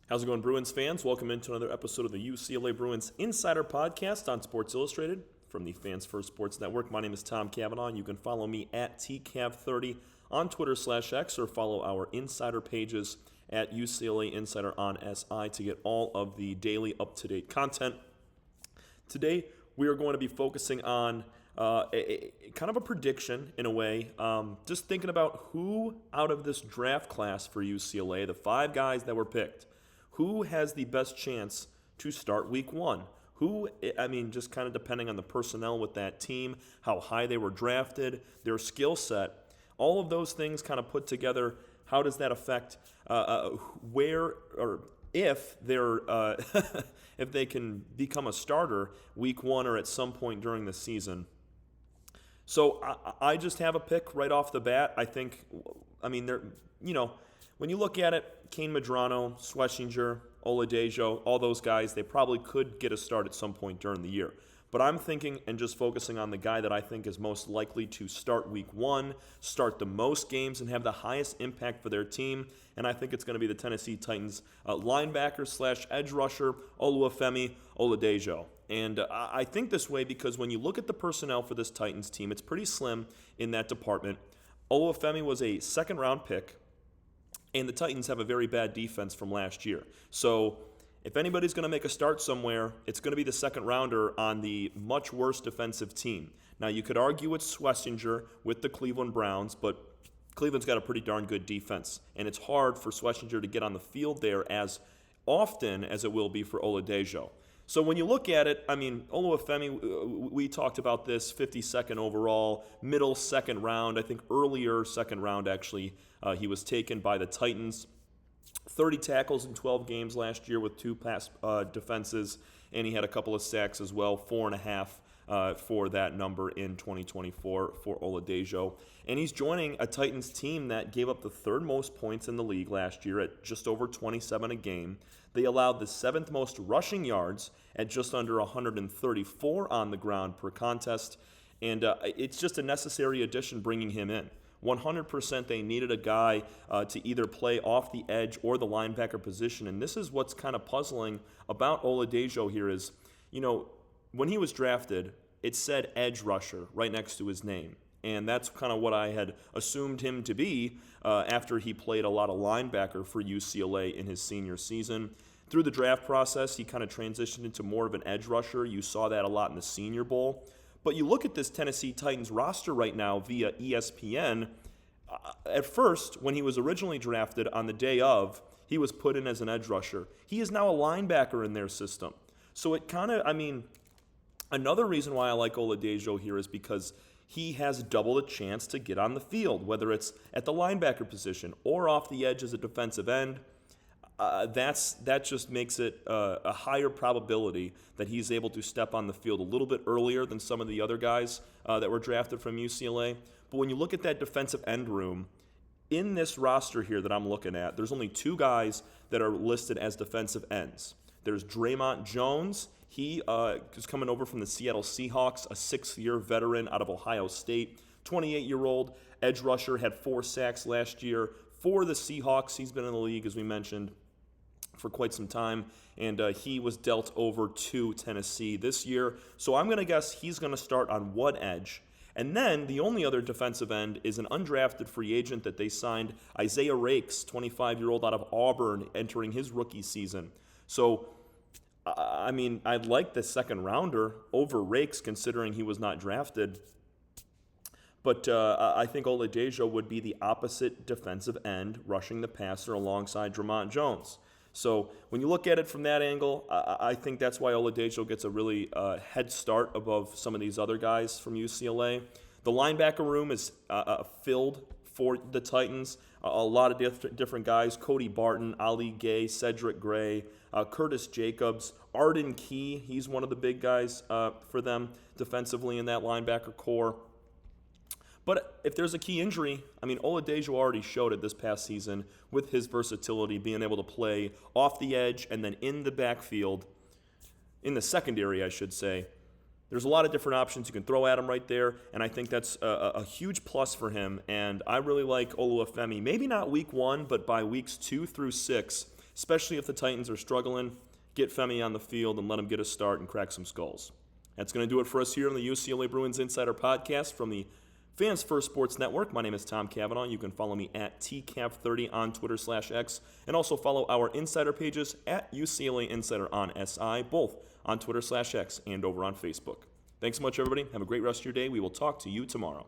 How's it going, Bruins fans? Welcome into another episode of the UCLA Bruins Insider Podcast on Sports Illustrated from the Fans First Sports Network. My name is Tom Cavanaugh. You can follow me at TCAV30 on Twitter/X or follow our insider pages at UCLA Insider on SI to get all of the daily up-to-date content. Today, we are going to be focusing on kind of a prediction in a way, just thinking about who out of this draft class for UCLA, the 5 guys that were picked, who has the best chance to start week 1? Just kind of depending on the personnel with that team, how high they were drafted, their skill set, all of those things kind of put together, how does that affect where or if they're if they can become a starter week 1 or at some point during the season. So I just have a pick right off the bat. When you look at it, Kane Medrano, Schlesinger, Oladejo, all those guys, they probably could get a start at some point during the year. But I'm thinking and just focusing on the guy that I think is most likely to start week 1, start the most games, and have the highest impact for their team. And I think it's going to be the Tennessee Titans linebacker/edge rusher, Oluwafemi Oladejo. And I think this way because when you look at the personnel for this Titans team, it's pretty slim in that department. Oluwafemi was a second-round pick, and the Titans have a very bad defense from last year. So if anybody's going to make a start somewhere, it's going to be the second rounder on the much worse defensive team. Now, you could argue it's Schlesinger with the Cleveland Browns, but Cleveland's got a pretty darn good defense, and it's hard for Schlesinger to get on the field there as often as it will be for Oladejo. So when you look at it, Oluwafemi, we talked about this, 52nd overall, middle second round, I think earlier second round actually, he was taken by the Titans. 30 tackles in 12 games last year with 2 pass defenses, and he had a couple of sacks as well, 4.5 for that number in 2024 for Oladejo. And he's joining a Titans team that gave up the 3rd most points in the league last year at just over 27 a game. They allowed the 7th most rushing yards at just under 134 on the ground per contest, and it's just a necessary addition bringing him in. 100% they needed a guy to either play off the edge or the linebacker position, and this is what's kind of puzzling about Oladejo here is, when he was drafted, it said edge rusher right next to his name, and that's kind of what I had assumed him to be after he played a lot of linebacker for UCLA in his senior season. Through the draft process, he kind of transitioned into more of an edge rusher. You saw that a lot in the Senior Bowl. But you look at this Tennessee Titans roster right now via ESPN. At first, when he was originally drafted on the day of, he was put in as an edge rusher. He is now a linebacker in their system. So it kind of, another reason why I like Oladejo here is because he has double the chance to get on the field, whether it's at the linebacker position or off the edge as a defensive end. That just makes it a higher probability that he's able to step on the field a little bit earlier than some of the other guys that were drafted from UCLA. But when you look at that defensive end room, in this roster here that I'm looking at, there's only 2 guys that are listed as defensive ends. There's Draymond Jones. He is coming over from the Seattle Seahawks, a 6th-year veteran out of Ohio State, 28-year-old edge rusher, had 4 sacks last year for the Seahawks. He's been in the league, as we mentioned, for quite some time, and he was dealt over to Tennessee this year. So I'm going to guess he's going to start on one edge. And then the only other defensive end is an undrafted free agent that they signed, Isaiah Rakes, 25-year-old out of Auburn, entering his rookie season. So, I'd like the second rounder over Rakes considering he was not drafted. But I think Oladejo would be the opposite defensive end, rushing the passer alongside Draymond Jones. So when you look at it from that angle, I think that's why Oladejo gets a really head start above some of these other guys from UCLA. The linebacker room is filled for the Titans. A lot of different guys: Cody Barton, Ali Gay, Cedric Gray, Curtis Jacobs, Arden Key. He's one of the big guys for them defensively in that linebacker core. But if there's a key injury, Oladejo already showed it this past season with his versatility, being able to play off the edge and then in the backfield, in the secondary, I should say. There's a lot of different options you can throw at him right there, and I think that's a huge plus for him. And I really like Oluwafemi. Maybe not week 1, but by weeks 2 through 6, especially if the Titans are struggling. Get Femi on the field and let him get a start and crack some skulls. That's going to do it for us here on the UCLA Bruins Insider Podcast from the Fans First Sports Network. My name is Tom Cavanaugh. You can follow me at TCAV30 on Twitter/X, and also follow our insider pages at UCLA Insider on SI, both on Twitter/X and over on Facebook. Thanks so much, everybody. Have a great rest of your day. We will talk to you tomorrow.